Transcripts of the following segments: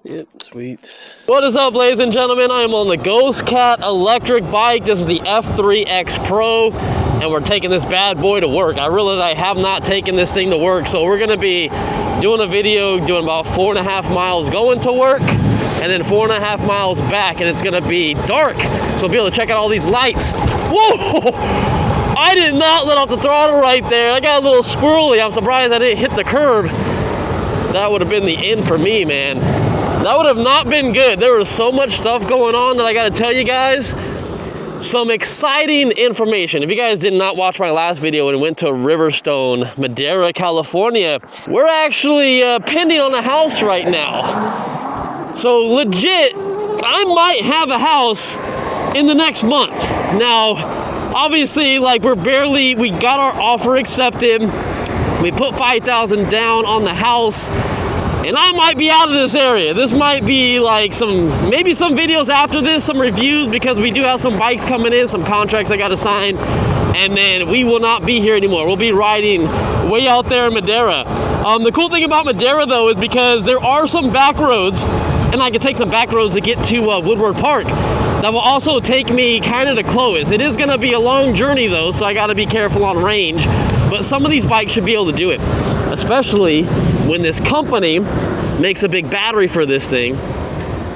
Yep, sweet. What is up, ladies and gentlemen? I am on the Ghostcat electric bike. This is the F3X Pro, and we're taking this bad boy to work. I realize I have not taken this thing to work, so we're gonna be doing a video doing about 4.5 miles going to work, and then 4.5 miles back, and it's gonna be dark, so we'll be able to check out all these lights. Whoa! I did not let off the throttle right there. I got a little squirrely. I'm surprised I didn't hit the curb. That would have been the end for me, man. That would have not been good. There was so much stuff going on that I got to tell you guys. Some exciting information. If you guys did not watch my last video and went to Riverstone, Madera, California, we're actually pending on a house right now. So legit, I might have a house in the next month. Now, obviously, like we got our offer accepted. We put $5,000 down on the house. And I might be out of this area. This might be like maybe some videos after this, some reviews, because we do have some bikes coming in, some contracts I got to sign, and then we will not be here anymore. We'll be riding way out there in Madera. The cool thing about Madera, though, is because there are some back roads, and I can take some back roads to get to Woodward Park. That will also take me kind of to Clovis. It is going to be a long journey, though, so I got to be careful on range. But some of these bikes should be able to do it, especially when this company makes a big battery for this thing.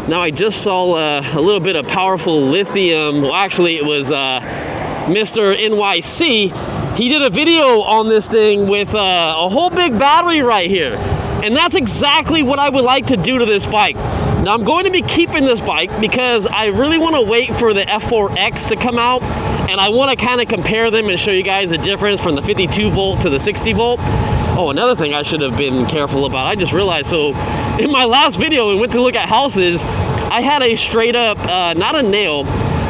Now, I just saw a little bit of powerful lithium. Well, actually, it was Mr. NYC. He did a video on this thing with a whole big battery right here. And that's exactly what I would like to do to this bike. Now, I'm going to be keeping this bike because I really want to wait for the F3X to come out, and I want to kind of compare them and show you guys the difference from the 52 volt to the 60 volt. Oh, another thing I should have been careful about, I just realized, so in my last video, we went to look at houses, I had a straight up, not a nail,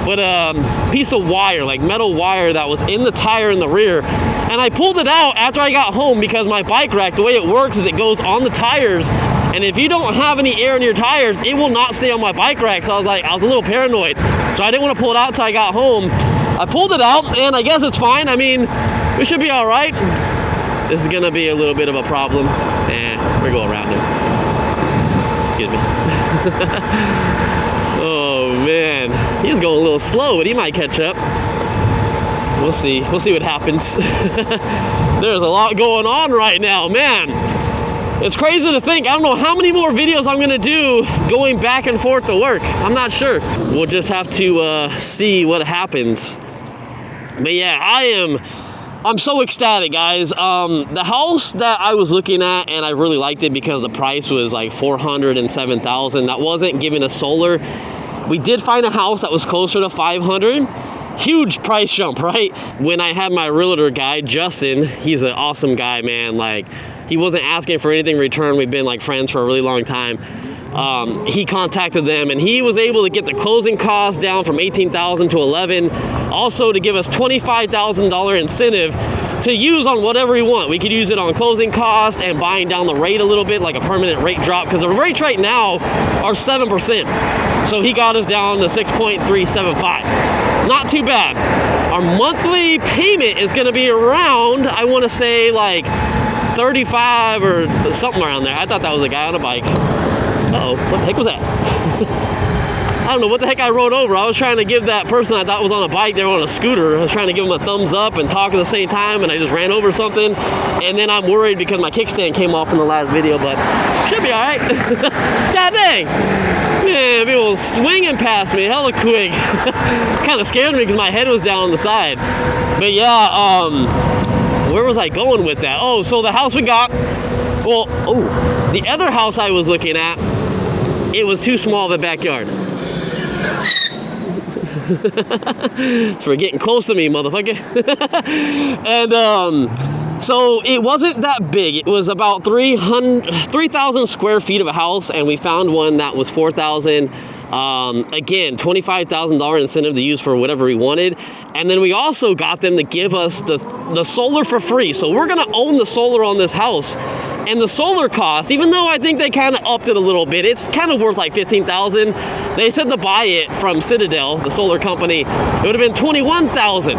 but a piece of wire, like metal wire that was in the tire in the rear. And I pulled it out after I got home because my bike rack, the way it works is it goes on the tires. And if you don't have any air in your tires, it will not stay on my bike rack. So I was a little paranoid. So I didn't want to pull it out until I got home. I pulled it out, and I guess it's fine. I mean, we should be all right. This is gonna be a little bit of a problem. We're going around it. Excuse me. Oh man, he's going a little slow, but he might catch up. We'll see what happens. There's a lot going on right now, man. It's crazy to think, I don't know how many more videos I'm gonna do going back and forth to work. I'm not sure. We'll just have to see what happens. But yeah, I'm so ecstatic, guys. The house that I was looking at, and I really liked it because the price was like $407,000. That wasn't giving us solar. We did find a house that was closer to $500. Huge price jump, right? When I had my realtor guy, Justin, he's an awesome guy, man. Like, he wasn't asking for anything in return. We've been like friends for a really long time. He contacted them, and he was able to get the closing costs down from $18,000 to $11,000. Also to give us $25,000 incentive to use on whatever we want. We could use it on closing cost and buying down the rate a little bit, like a permanent rate drop, because the rates right now are 7%. So he got us down to 6.375. Not too bad. Our monthly payment is going to be around, I want to say like 35 or something around there. I thought that was a guy on a bike. Uh-oh, what the heck was that? I don't know what the heck I rode over. I was trying to give that person I thought was on a bike, they were on a scooter. I was trying to give them a thumbs up and talk at the same time, and I just ran over something. And then I'm worried because my kickstand came off in the last video, but should be all right. God dang. Man, people was swinging past me hella quick. Kind of scared me because my head was down on the side. But yeah, where was I going with that? Oh, so the house we got, the other house I was looking at, it was too small of a backyard. For getting close to me, motherfucker. And so it wasn't that big. It was about 3,000 square feet of a house, and we found one that was 4,000. Again, $25,000 incentive to use for whatever we wanted. And then we also got them to give us the solar for free. So we're gonna own the solar on this house. And the solar cost, even though I think they kind of upped it a little bit, it's kind of worth like $15,000. They said to buy it from Citadel, the solar company, it would have been $21,000.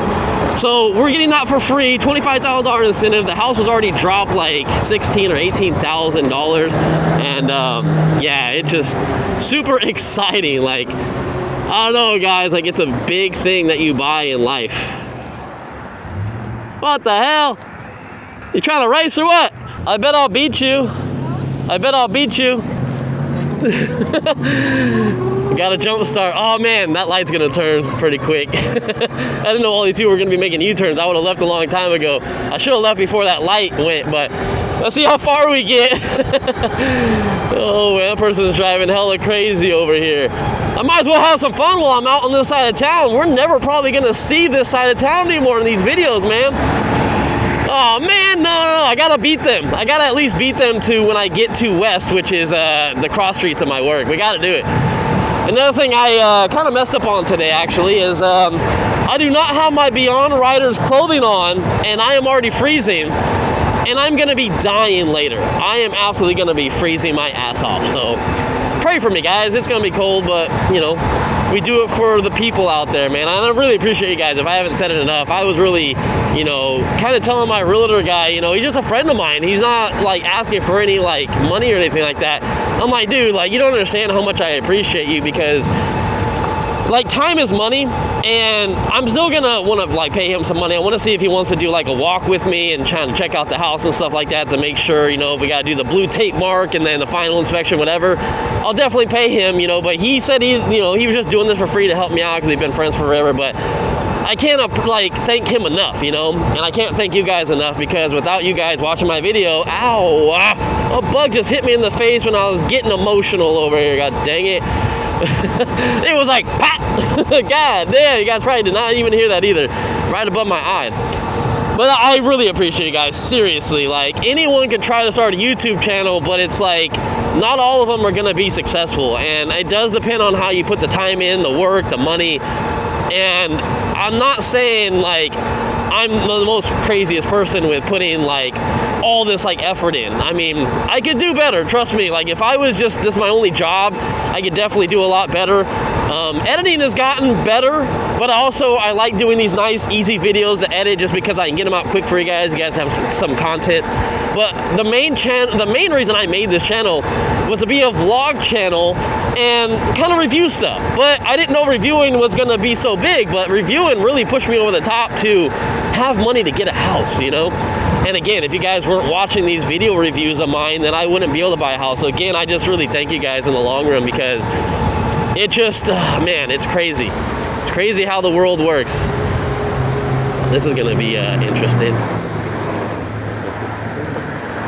So we're getting that for free, $25,000 incentive. The house was already dropped like $16,000 or $18,000, and yeah, it's just super exciting. Like, I don't know, guys, like it's a big thing that you buy in life. What the hell? You trying to race or what? I bet I'll beat you. I bet I'll beat you. Got a jump start. Oh man, that light's gonna turn pretty quick. I didn't know all these people were gonna be making U-turns. I would have left a long time ago. I should have left before that light went, but let's see how far we get. Oh man, that person's driving hella crazy over here. I might as well have some fun while I'm out on this side of town. We're never probably gonna see this side of town anymore in these videos, man. Oh man, no, I gotta beat them. I gotta at least beat them to when I get to West, which is the cross streets of my work. We gotta do it. Another thing I kind of messed up on today, actually, is I do not have my Beyond Riders clothing on, and I am already freezing, and I'm gonna be dying later. I am absolutely gonna be freezing my ass off. So pray for me, guys. It's gonna be cold, but you know, we do it for the people out there, man. And I really appreciate you guys. If I haven't said it enough, I was really, you know, kind of telling my realtor guy, you know, he's just a friend of mine. He's not like asking for any like money or anything like that. I'm like, dude, like you don't understand how much I appreciate you, because like time is money, and I'm still gonna want to like pay him some money. I want to see if he wants to do like a walk with me and trying to check out the house and stuff like that to make sure, you know, if we got to do the blue tape mark and then the final inspection, whatever, I'll definitely pay him, you know. But he said he was just doing this for free to help me out because we've been friends forever. But I can't like thank him enough, you know, and I can't thank you guys enough, because without you guys watching my video, ow, a bug just hit me in the face when I was getting emotional over here. God dang it. It was like, pat! God damn, you guys probably did not even hear that either. Right above my eye. But I really appreciate you guys, seriously. Like, anyone can try to start a YouTube channel, but it's like, not all of them are gonna be successful. And it does depend on how you put the time in, the work, the money. And I'm not saying like I'm the most craziest person with putting like all this like effort in. I mean, I could do better, trust me. Like if I was just this my only job, I could definitely do a lot better. Editing has gotten better, but also I like doing these nice easy videos to edit just because I can get them out quick for you guys. You guys have some content. But the main reason I made this channel was to be a vlog channel and kind of review stuff. But I didn't know reviewing was gonna be so big, but reviewing really pushed me over the top to have money to get a house, you know? And again, if you guys weren't watching these video reviews of mine, then I wouldn't be able to buy a house. So again, I just really thank you guys in the long run, because it just, man, it's crazy. It's crazy how the world works. This is gonna be interesting.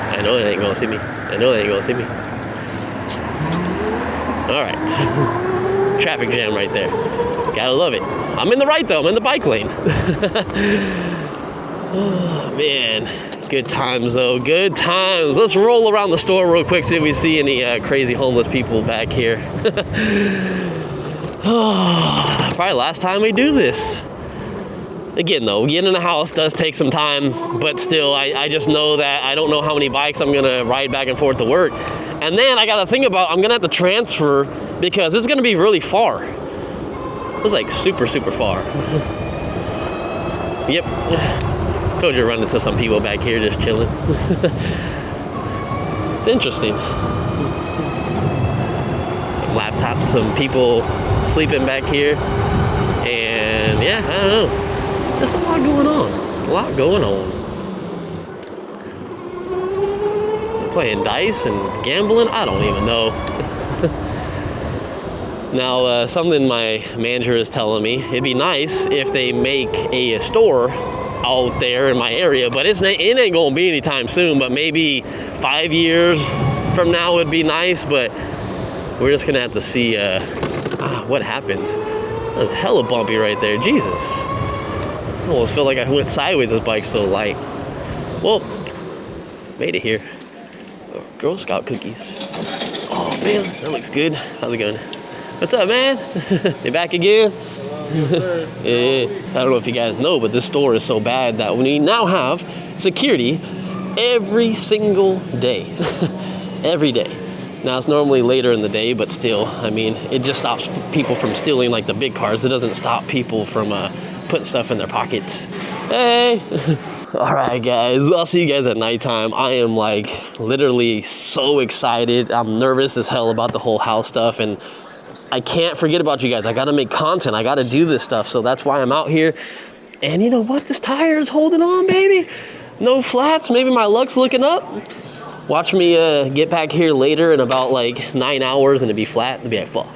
I know they ain't gonna see me. I know they ain't gonna see me. All right. Traffic jam right there. Gotta love it. I'm in the right though, I'm in the bike lane. Oh man, good times though, good times. Let's roll around the store real quick, see if we see any crazy homeless people back here. Oh, probably last time we do this. Again though, getting in a house does take some time, but still, I just know that I don't know how many bikes I'm gonna ride back and forth to work. And then I gotta think about, I'm gonna have to transfer because it's gonna be really far. It's like super, super far. Yep. Told you to run into some people back here just chilling. It's interesting. Some laptops, some people sleeping back here. And yeah, I don't know. There's a lot going on. A lot going on. Playing dice and gambling? I don't even know. Now, something my manager is telling me, it'd be nice if they make a store out there in my area, but it ain't gonna be anytime soon, but maybe 5 years from now would be nice, but we're just gonna have to see what happens. That was hella bumpy right there, Jesus. I almost feel like I went sideways, this bike's so light. Well, made it here. Oh, Girl Scout cookies. Oh man, that looks good. How's it going? What's up, man? You back again? Yeah. I don't know if you guys know, but this store is so bad that we now have security every single day. Every day. Now, it's normally later in the day, but still, I mean, it just stops people from stealing like the big cars. It doesn't stop people from putting stuff in their pockets. Hey. All right, guys, I'll see you guys at nighttime. I am like literally so excited. I'm nervous as hell about the whole house stuff, and I can't forget about you guys. I gotta make content. I gotta do this stuff. So that's why I'm out here. And you know what? This tire is holding on, baby. No flats. Maybe my luck's looking up. Watch me get back here later in about like 9 hours and it'd be flat. It'd be like, fuck.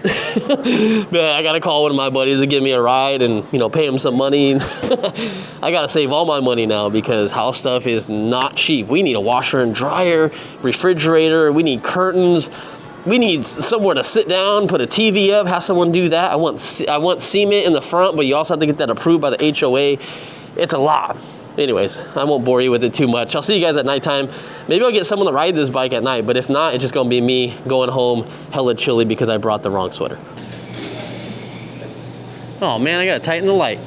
But I gotta call one of my buddies to give me a ride and, you know, pay him some money. I gotta save all my money now because house stuff is not cheap. We need a washer and dryer, refrigerator. We need curtains. We need somewhere to sit down, put a TV up, have someone do that. I want cement in the front, but you also have to get that approved by the HOA. It's a lot. Anyways, I won't bore you with it too much. I'll see you guys at nighttime. Maybe I'll get someone to ride this bike at night, but if not, it's just gonna be me going home hella chilly because I brought the wrong sweater. Oh man, I gotta tighten the light.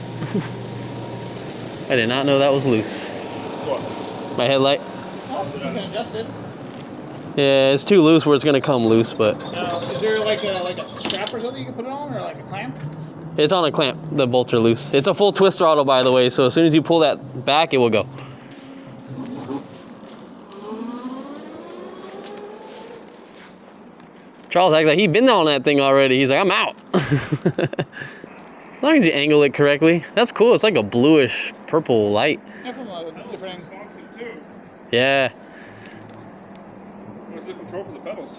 I did not know that was loose. What? My headlight? Also, you can adjust it. Yeah, it's too loose where it's gonna come loose, but... is there like a strap or something you can put it on, or like a clamp? It's on a clamp. The bolts are loose. It's a full twist throttle, by the way, so as soon as you pull that back, it will go. Charles acts like he'd been on that thing already. He's like, I'm out. As long as you angle it correctly. That's cool. It's like a bluish purple light. Yeah, from a different... Yeah. Where's the control for the pedals?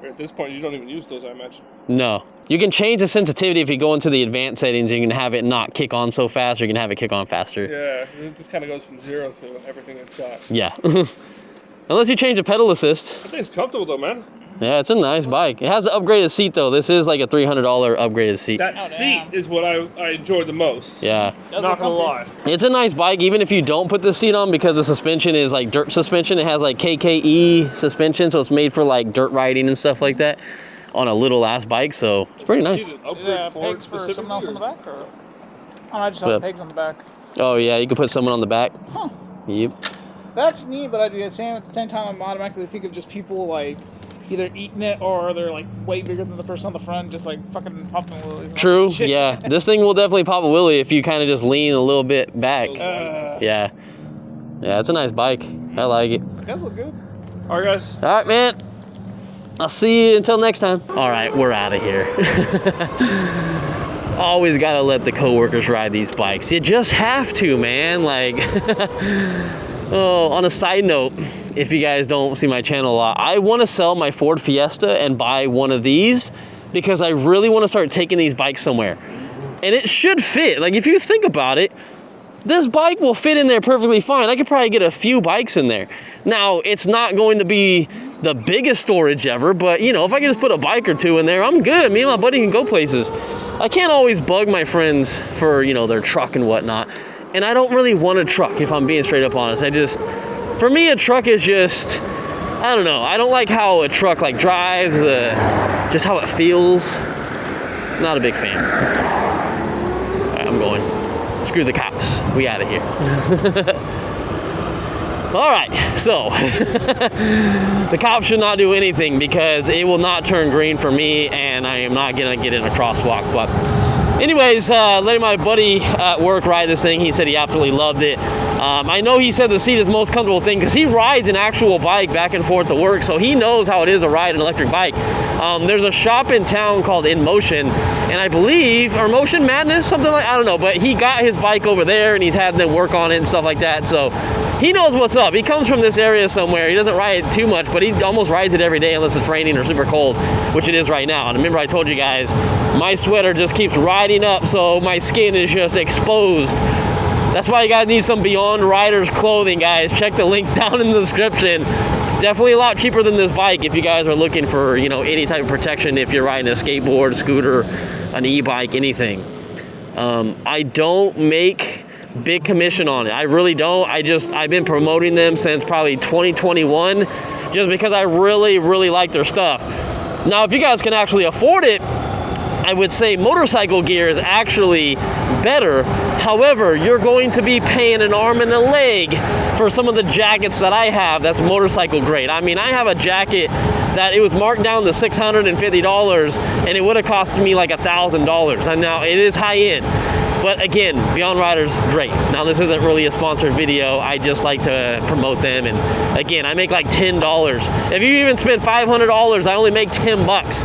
At this point, you don't even use those, I imagine. No. You can change the sensitivity if you go into the advanced settings. You can have it not kick on so fast, or you can have it kick on faster. Yeah, it just kind of goes from 0 to everything it's got. Yeah. Unless you change the pedal assist. That thing's comfortable though, man. Yeah, it's a nice bike. It has the upgraded seat though. This is like a $300 upgraded seat. That seat is what I enjoyed the most. Yeah. Not gonna lie. It's a nice bike even if you don't put the seat on because the suspension is like dirt suspension. It has like KKE suspension, so it's made for like dirt riding and stuff like that on a little ass bike, so it's pretty nice. Pegs for someone else on the back? Or? Oh, I just have pegs on the back. Oh yeah, you can put someone on the back. Huh. Yep. That's neat, but at the same time, I'm automatically think of just people like either eating it or they're like way bigger than the person on the front, just like fucking popping willies. True, yeah. This thing will definitely pop a willy if you kind of just lean a little bit back. Yeah. Yeah, it's a nice bike. I like it. It does look good. All right, guys. All right, man. I'll see you until next time. All right, we're out of here. Always gotta let the coworkers ride these bikes. You just have to, man. Like, oh, on a side note, if you guys don't see my channel a lot, I want to sell my Ford Fiesta and buy one of these because I really want to start taking these bikes somewhere. And it should fit. Like, if you think about it, this bike will fit in there perfectly fine. I could probably get a few bikes in there. Now, it's not going to be the biggest storage ever, but, you know, if I can just put a bike or two in there, I'm good. Me and my buddy can go places. I can't always bug my friends for, you know, their truck and whatnot. And I don't really want a truck, if I'm being straight up honest. For me, a truck is just, I don't know. I don't like how a truck, like, drives, just how it feels. Not a big fan. All right, I'm going. Screw the cops. We out of here. All right, so the cops should not do anything because it will not turn green for me, and I am not gonna get in a crosswalk. But anyways, letting my buddy at work ride this thing, he said he absolutely loved it. I know he said the seat is the most comfortable thing because he rides an actual bike back and forth to work, so he knows how it is to ride an electric bike. There's a shop in town called In Motion, and I believe, or Motion Madness, something like, I don't know, but he got his bike over there and he's had them work on it and stuff like that, so he knows what's up. He comes from this area somewhere. He doesn't ride it too much, but he almost rides it every day unless it's raining or super cold, which it is right now. And remember I told you guys, my sweater just keeps riding up, so my skin is just exposed. That's why you guys need some Beyond Riders clothing, guys. Check the links down in the description. Definitely a lot cheaper than this bike if you guys are looking for, you know, any type of protection if you're riding a skateboard, scooter, an e-bike, anything. I don't make big commission on it. I really don't. I've been promoting them since probably 2021 just because I really, really like their stuff. Now, if you guys can actually afford it, I would say motorcycle gear is actually better. However, you're going to be paying an arm and a leg for some of the jackets that I have that's motorcycle grade. I mean, I have a jacket that it was marked down to $650 and it would have cost me like $1,000. And now it is high end. But again, Beyond Riders, great. Now this isn't really a sponsored video. I just like to promote them. And again, I make like $10. If you even spend $500, I only make 10 bucks.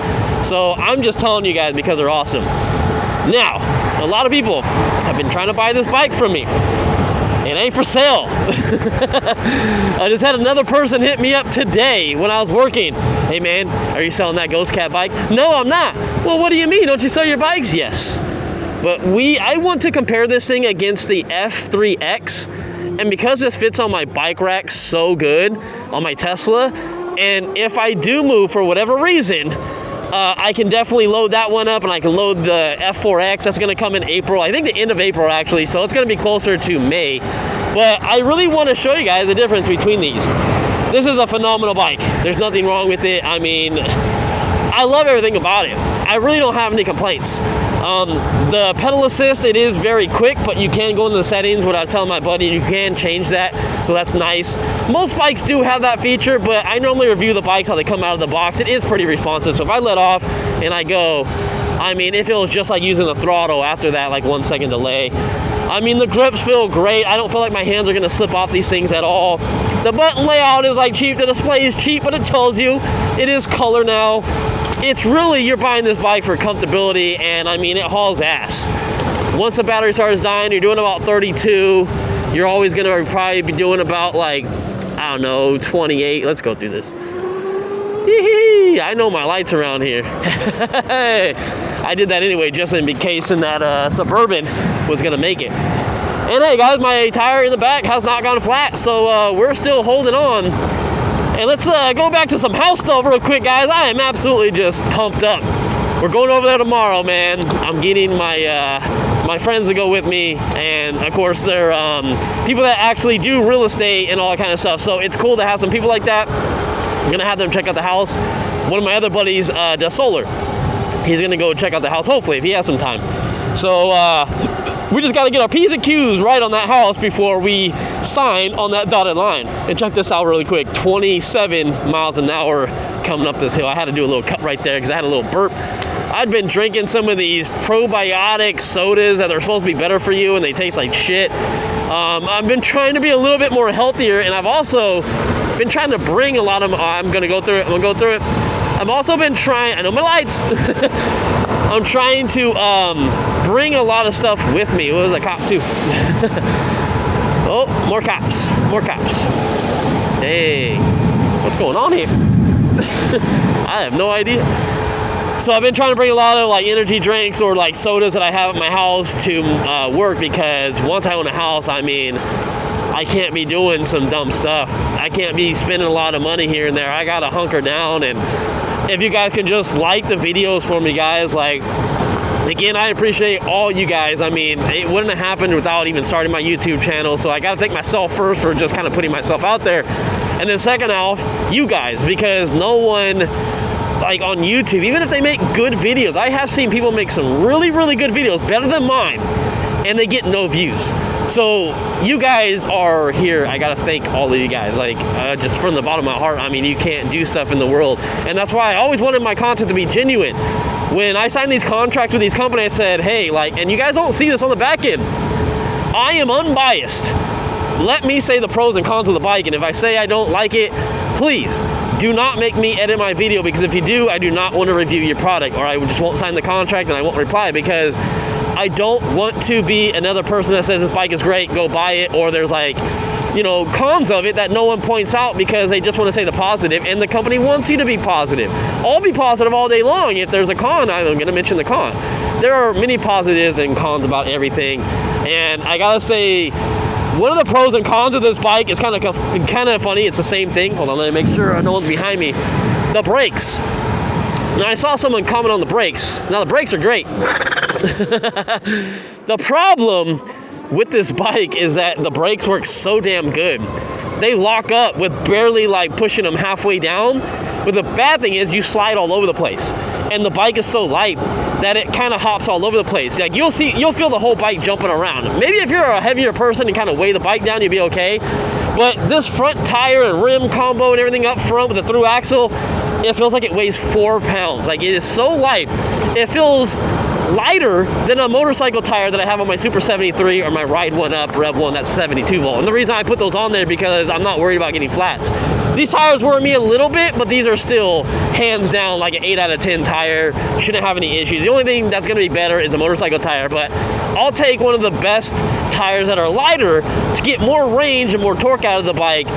So I'm just telling you guys because they're awesome. Now, a lot of people have been trying to buy this bike from me. It ain't for sale. I just had another person hit me up today when I was working. Hey man, are you selling that Ghostcat bike? No, I'm not. Well, what do you mean? Don't you sell your bikes? Yes. But I want to compare this thing against the F3X. And because this fits on my bike rack so good on my Tesla, and if I do move for whatever reason, I can definitely load that one up, and I can load the F4X. That's going to come in April. I think the end of April, actually, so it's going to be closer to May. But I really want to show you guys the difference between these. This is a phenomenal bike. There's nothing wrong with it. I mean, I love everything about it. I really don't have any complaints. The pedal assist, it is very quick, but you can go into the settings. What I tell my buddy, you can change that, so that's nice. Most bikes do have that feature, but I normally review the bikes how they come out of the box. It is pretty responsive, so if I let off and I go, I mean, it feels just like using the throttle after that, like 1 second delay. I mean, the grips feel great. I don't feel like my hands are gonna slip off these things at all. The button layout is like cheap. The display is cheap, but it tells you it is color now. It's really, you're buying this bike for comfortability, and I mean, it hauls ass. Once the battery starts dying, you're doing about 32. You're always gonna probably be doing about like, I don't know, 28. Let's go through this. Yee-hee, I know my lights around here. I did that anyway, just in case in that Suburban was gonna make it. And hey guys, my tire in the back has not gone flat, so we're still holding on. And let's go back to some house stuff real quick, guys. I am absolutely just pumped up. We're going over there tomorrow, man. I'm getting my friends to go with me, and of course they're people that actually do real estate and all that kind of stuff. So it's cool to have some people like that. I'm gonna have them check out the house. One of my other buddies does solar. He's gonna go check out the house, hopefully, if he has some time. So we just got to get our P's and Q's right on that house before we sign on that dotted line. And check this out really quick. 27 miles an hour coming up this hill. I had to do a little cut right there because I had a little burp. I'd been drinking some of these probiotic sodas that are supposed to be better for you, and they taste like shit. I've been trying to be a little bit more healthier, and I've also been trying to bring a lot of, I'm going to go through it. I've also been trying, I know my lights. I'm trying to bring a lot of stuff with me. It was a cop too. Oh, more cops. Dang, what's going on here? I have no idea. So I've been trying to bring a lot of like energy drinks or like sodas that I have at my house to work, because once I own a house, I mean, I can't be doing some dumb stuff. I can't be spending a lot of money here and there. I gotta hunker down. And if you guys can just like the videos for me, guys, like, again, I appreciate all you guys. I mean, it wouldn't have happened without even starting my YouTube channel, so I gotta thank myself first for just kind of putting myself out there, and then second off, you guys, because no one, like on YouTube, even if they make good videos, I have seen people make some really, really good videos, better than mine, and they get no views. So you guys are here. I gotta thank all of you guys, like just from the bottom of my heart. I mean, you can't do stuff in the world, and that's why I always wanted my content to be genuine. When I signed these contracts with these companies, I said, hey, like, and you guys don't see this on the back end, I am unbiased. Let me say the pros and cons of the bike, and if I say I don't like it, please do not make me edit my video, because if you do, I do not want to review your product, or I just won't sign the contract and I won't reply, because I don't want to be another person that says this bike is great, go buy it, or there's like, you know, cons of it that no one points out because they just want to say the positive, and the company wants you to be positive. I'll be positive all day long. If there's a con, I'm going to mention the con. There are many positives and cons about everything, and I gotta say, one of the pros and cons of this bike is kind of funny. It's the same thing. Hold on, let me make sure no one's behind me. The brakes. Now, I saw someone comment on the brakes. Now, the brakes are great. The problem with this bike is that the brakes work so damn good. They lock up with barely like pushing them halfway down. But the bad thing is you slide all over the place. And the bike is so light that it kind of hops all over the place. Like you'll feel the whole bike jumping around. Maybe if you're a heavier person and kind of weigh the bike down, you'll be okay. But this front tire and rim combo and everything up front with the through axle, it feels like it weighs 4 pounds. Like, it is so light. It feels lighter than a motorcycle tire that I have on my Super 73 or my Ride 1 Up Rev 1 that's 72 volt. And the reason I put those on there because I'm not worried about getting flats. These tires worry me a little bit, but these are still hands down like an 8 out of 10 tire. Shouldn't have any issues. The only thing that's going to be better is a motorcycle tire, but I'll take one of the best tires that are lighter to get more range and more torque out of the bike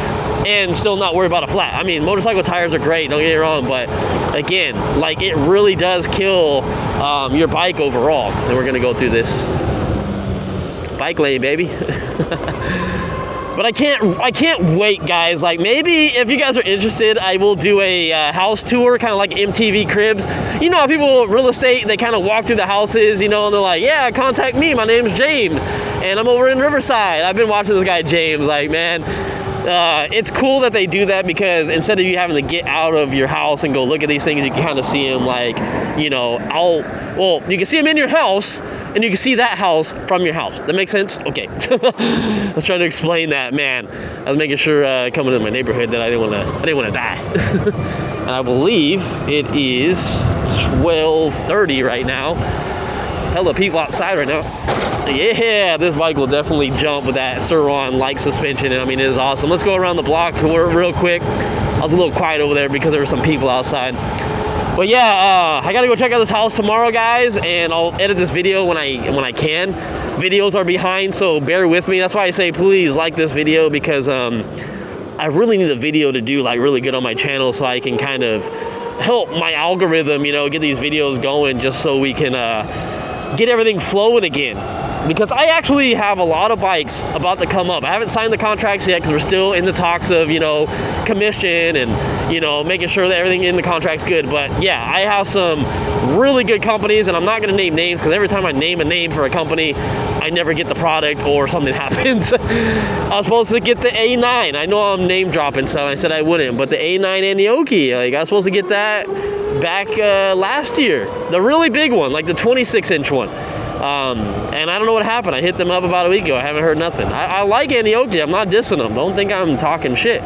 and still not worry about a flat. I mean, motorcycle tires are great, don't get me wrong, but again, like it really does kill your bike overall. And we're gonna go through this bike lane, baby. But I can't wait, guys. Like, maybe if you guys are interested, I will do a house tour, kind of like MTV Cribs. You know how people real estate, they kind of walk through the houses, you know, and they're like, yeah, contact me, my name's James, and I'm over in Riverside. I've been watching this guy, James, like, man, it's cool that they do that because instead of you having to get out of your house and go look at these things, you can kind of see them like, you know, you can see them in your house and you can see that house from your house. That makes sense? Okay. I was trying to explain that, man. I was making sure coming to my neighborhood that I didn't want to die. And I believe it is 12:30 right now. Hella people outside right now. Yeah, this bike will definitely jump with that Sur-Ron like suspension. I mean, it is awesome. Let's go around the block real quick. I was a little quiet over there because there were some people outside. But yeah, I gotta go check out this house tomorrow, guys, and I'll edit this video when I can. Videos are behind, so bear with me. That's why I say please like this video because I really need a video to do like really good on my channel so I can kind of help my algorithm, you know, get these videos going just so we can get everything flowing again. Because I actually have a lot of bikes about to come up. I haven't signed the contracts yet because we're still in the talks of, you know, commission and, you know, making sure that everything in the contract's good. But yeah, I have some really good companies, and I'm not going to name names because every time I name a name for a company, I never get the product or something happens. I was supposed to get the A9. I know I'm name dropping, so I said I wouldn't. But the A9 Antioquia, like I was supposed to get that back last year. The really big one, like the 26-inch one. And I don't know what happened. I hit them up about a week ago. I haven't heard nothing. I like Antioquia. I'm not dissing them. Don't think I'm talking shit.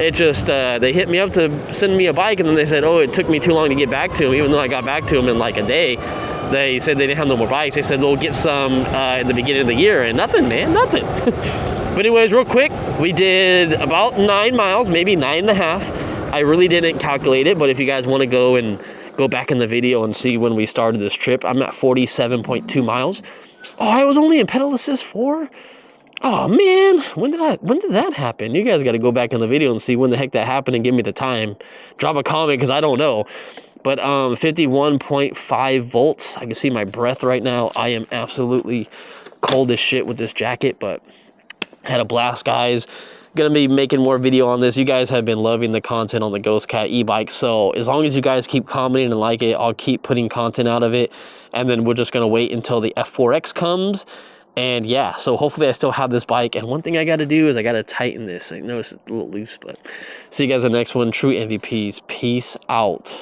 It just, they hit me up to send me a bike, and then they said, oh, it took me too long to get back to them, even though I got back to them in like a day. They said they didn't have no more bikes. They said they'll get some in the beginning of the year, and nothing, man, nothing. But anyways, real quick, we did about 9 miles, maybe 9.5. I really didn't calculate it, but if you guys want to go back in the video and see when we started this trip, I'm at 47.2 miles. Oh, I was only in pedal assist 4? Oh man, when did that happen? You guys got to go back in the video and see when the heck that happened and give me the time. Drop a comment because I don't know. But 51.5 volts. I can see my breath right now. I am absolutely cold as shit with this jacket, but I had a blast, guys. Gonna be making more video on this. You guys have been loving the content on the Ghostcat e-bike, so as long as you guys keep commenting and like it, I'll keep putting content out of it, and then we're just gonna wait until the F3X comes. And yeah, so hopefully I still have this bike. And one thing I got to do is I got to tighten this. I know it's a little loose, but see you guys in the next one. True MVPs. Peace out.